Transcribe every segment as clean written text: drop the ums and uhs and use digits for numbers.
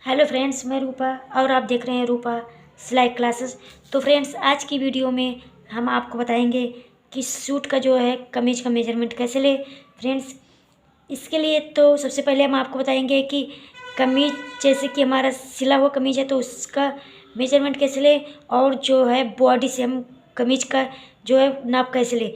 Hello friends, मैं रूपा और आप देख रहे हैं रूपा सिलाई क्लासेस। तो फ्रेंड्स, आज की वीडियो में हम आपको बताएंगे कि सूट का जो है कमीज का मेजरमेंट कैसे ले। फ्रेंड्स, इसके लिए तो सबसे पहले हम आपको बताएंगे कि कमीज जैसे कि हमारा सिला हुआ कमीज है तो उसका मेजरमेंट कैसे ले, और जो है बॉडी से हम कमीज का जो है नाप कैसे ले।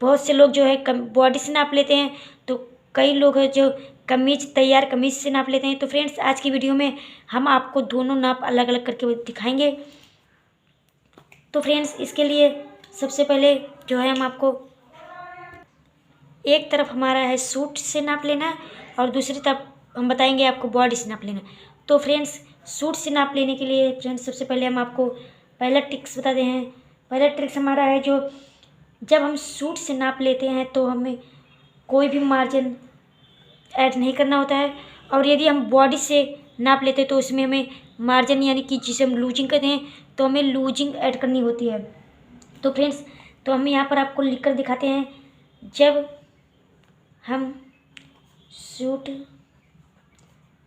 बहुत से लोग जो है बॉडी से नाप लेते हैं, तो कई लोग हैं जो तैयार कमीज से नाप लेते हैं। तो फ्रेंड्स, आज की वीडियो में हम आपको दोनों नाप अलग अलग करके दिखाएंगे। तो फ्रेंड्स, इसके लिए सबसे पहले जो है हम आपको एक तरफ हमारा है सूट से नाप लेना है और दूसरी तरफ हम बताएंगे आपको बॉडी से नाप लेना। तो फ्रेंड्स, सूट से नाप लेने के लिए फ्रेंड्स सबसे पहले हम आपको पहला ट्रिक्स बताते हैं। पहला ट्रिक्स हमारा है जो जब हम सूट से नाप लेते हैं तो हमें कोई भी मार्जिन ऐड नहीं करना होता है, और यदि हम बॉडी से नाप लेते हैं तो उसमें हमें मार्जिन यानी कि जिसे हम लूजिंग कहते हैं तो हमें लूजिंग ऐड करनी होती है। तो फ्रेंड्स, तो हम यहाँ पर आपको लिख कर दिखाते हैं। जब हम सूट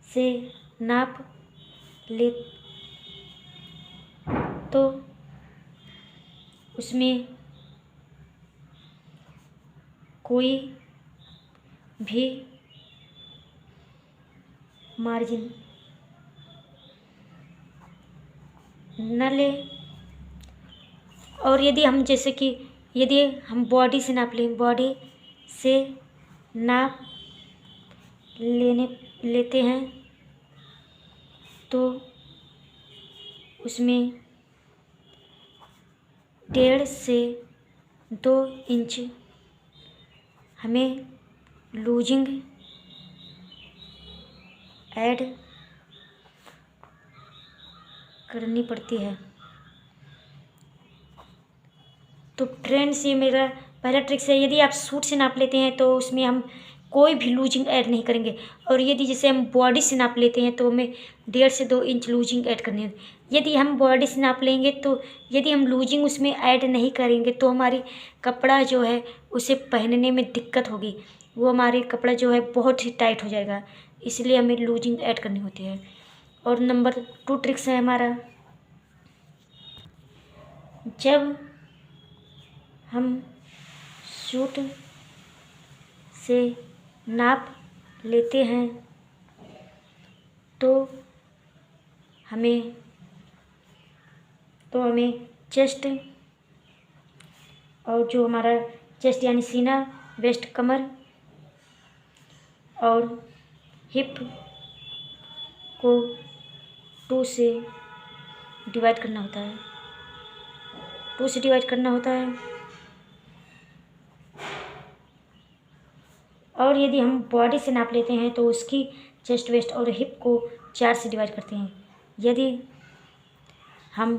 से नाप ले तो उसमें कोई भी मार्जिन न ले, और यदि हम जैसे कि यदि हम बॉडी से नाप लें, बॉडी से नाप लेते हैं तो उसमें 1.5 से 2 इंच हमें लूजिंग ऐड करनी पड़ती है। तो फ्रेंड्स, ये मेरा पहला ट्रिक्स है। यदि आप सूट से नाप लेते हैं तो उसमें हम कोई भी लूजिंग ऐड नहीं करेंगे, और यदि जैसे हम बॉडी से नाप लेते हैं तो हमें 1.5 से 2 इंच लूजिंग ऐड करनी होगी। यदि हम बॉडी से नाप लेंगे तो यदि हम लूजिंग उसमें ऐड नहीं करेंगे तो हमारी कपड़ा जो है उसे पहनने में दिक्कत होगी, वो हमारे कपड़ा जो है बहुत ही टाइट हो जाएगा, इसलिए हमें लूजिंग ऐड करनी होती है। और नंबर 2 ट्रिक्स है हमारा, जब हम सूट से नाप लेते हैं तो हमें चेस्ट और जो हमारा चेस्ट यानी सीना, वेस्ट, कमर और हिप को 2 से डिवाइड करना होता है, 2 से डिवाइड करना होता है। और यदि हम बॉडी से नाप लेते हैं तो उसकी चेस्ट, वेस्ट और हिप को 4 से डिवाइड करते हैं। यदि हम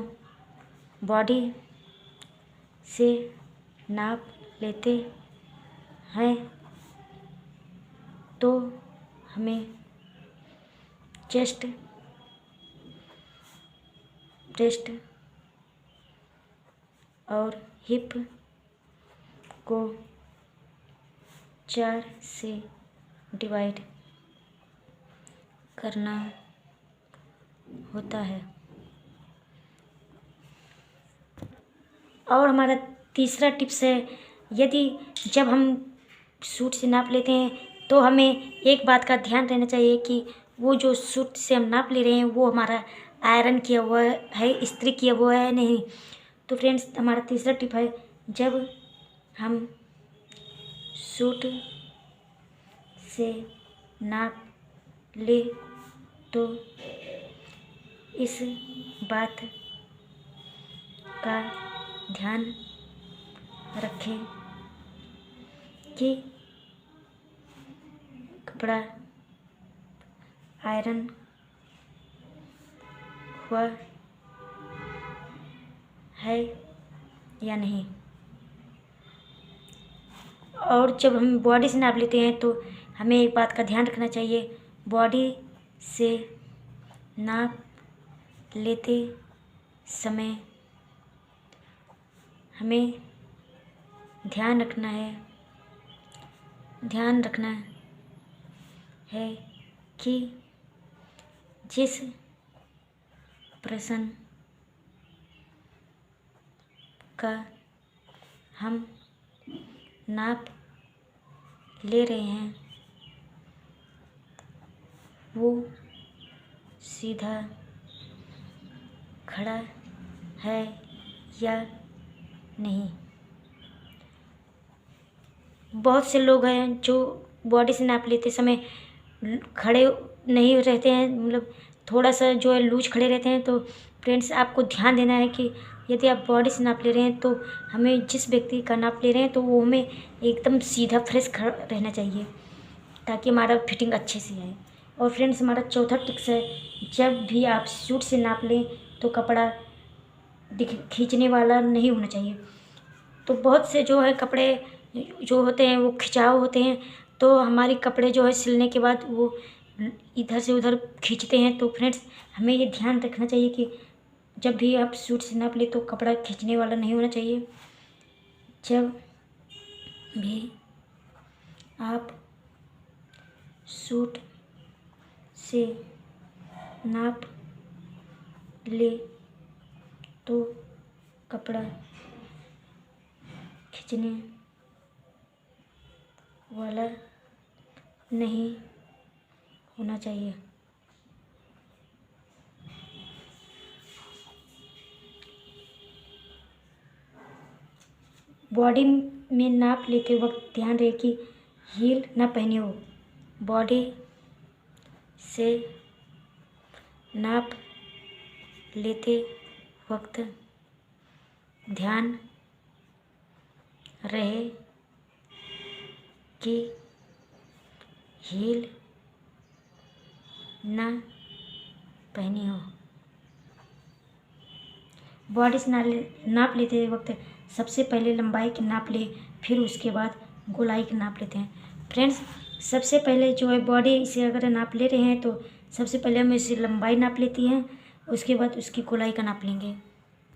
बॉडी से नाप लेते हैं तो हमें चेस्ट, ब्रेस्ट और हिप को 4 से डिवाइड करना होता है। और हमारा तीसरा टिप्स है, यदि जब हम सूट से नाप लेते हैं तो हमें एक बात का ध्यान रहना चाहिए कि वो जो सूट से हम नाप ले रहे हैं वो हमारा आयरन किया हुआ है, इस्त्री किया हुआ है नहीं। तो फ्रेंड्स, हमारा तीसरा टिप है, जब हम सूट से नाप ले तो इस बात का ध्यान रखें कि कपड़ा आयरन हुआ है या नहीं। और जब हम बॉडी से नाप लेते हैं तो हमें एक बात का ध्यान रखना चाहिए, बॉडी से नाप लेते समय हमें ध्यान रखना है कि जिस प्रश्न का हम नाप ले रहे हैं वो सीधा खड़ा है या नहीं। बहुत से लोग हैं जो बॉडी से नाप लेते समय खड़े नहीं रहते हैं, मतलब थोड़ा सा जो है लूज खड़े रहते हैं। तो फ्रेंड्स, आपको ध्यान देना है कि यदि आप बॉडी से नाप ले रहे हैं तो हमें जिस व्यक्ति का नाप ले रहे हैं तो वो हमें एकदम सीधा फ्रेश रहना चाहिए, ताकि हमारा फिटिंग अच्छे से आए। और फ्रेंड्स, हमारा चौथा टिप्स है, जब भी आप सूट से नाप लें तो कपड़ा खींचने वाला नहीं होना चाहिए। तो बहुत से जो है कपड़े जो होते हैं वो खिंचाव होते हैं, तो हमारे कपड़े जो है सिलने के बाद वो इधर से उधर खींचते हैं। तो फ्रेंड्स, हमें ये ध्यान रखना चाहिए कि जब भी आप सूट से नाप ले तो कपड़ा खींचने वाला नहीं होना चाहिए। जब भी आप सूट से नाप ले तो कपड़ा खींचने वाला नहीं होना चाहिए। बॉडी में नाप लेते वक्त ध्यान रहे कि हील ना पहने हो। बॉडी से नाप लेते वक्त ध्यान रहे कि हील ना पहनी हो। बॉडी से नाप लेते वक्त सबसे पहले लंबाई की नाप ले, फिर उसके बाद गोलाई की नाप लेते हैं। फ्रेंड्स, सबसे पहले जो है बॉडी से अगर नाप ले रहे हैं तो सबसे पहले हम इसे लंबाई नाप लेती हैं, उसके बाद उसकी गोलाई का नाप लेंगे।